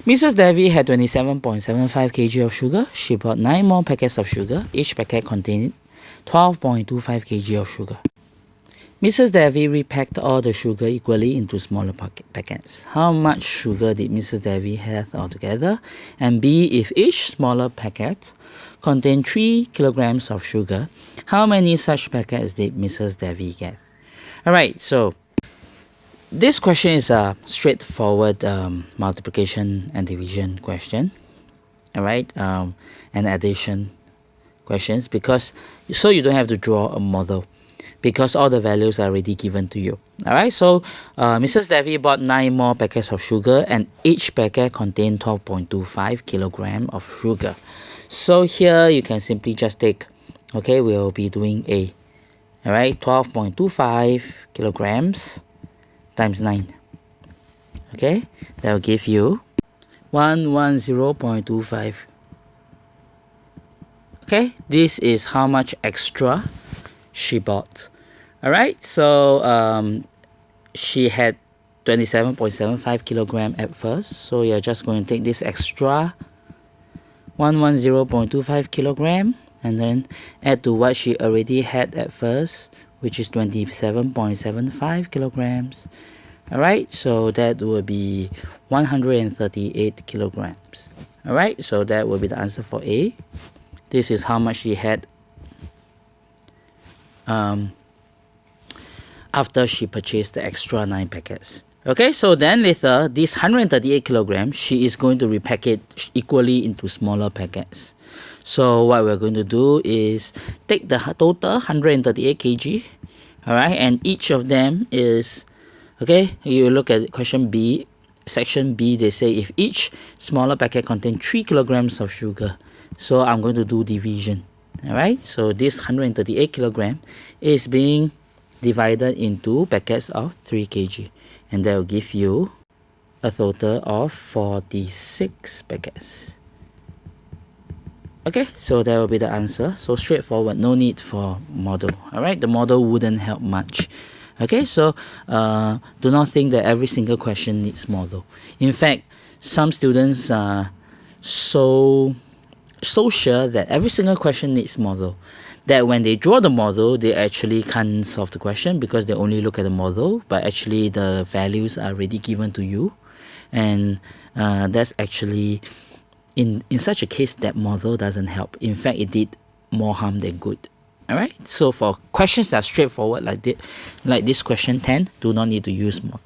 Mrs. Devi had 27.75 kg of sugar. She bought 9 more packets of sugar. Each packet contained 12.25 kg of sugar. Mrs. Devi repacked all the sugar equally into smaller packets. How much sugar did Mrs. Devi have altogether? And B, if each smaller packet contained 3 kilograms of sugar, how many such packets did Mrs. Devi get? Alright, so this question is a straightforward multiplication and division question. Alright, and addition questions, because so you don't have to draw a model, because all the values are already given to you. Alright, so Mrs. Devi bought 9 more packets of sugar, and each packet contained 12.25 kilogram of sugar. So here you can simply just take, okay, we'll be doing A. Alright, 12.25 kilograms times 9. Okay, that will give you 110.25. Okay, this is how much extra she bought. Alright, so she had 27.75 kilogram at first, so you're just going to take this extra 110.25 kilogram and then add to what she already had at first, which is 27.75 kilograms. Alright, so that will be 138 kilograms. Alright, so that will be the answer for A. This is how much she had after she purchased the extra 9 packets. Okay, so then later, this 138 kilograms, she is going to repack it equally into smaller packets. So what we're going to do is take the total 138 kg, alright, and each of them is, okay, you look at question B, section B, they say if each smaller packet contains 3 kilograms of sugar. So I'm going to do division, alright, so this 138 kilogram is being divided into packets of 3 kg, and that will give you a total of 46 packets. Okay, so that will be the answer. So straightforward, no need for model. Alright, the model wouldn't help much. Okay, so do not think that every single question needs model. In fact, some students are so sure that every single question needs model, that when they draw the model, they actually can't solve the question because they only look at the model, but actually the values are already given to you. And that's actually, in such a case, that model doesn't help. In fact, it did more harm than good. Alright, so for questions that are straightforward like this question 10, do not need to use model.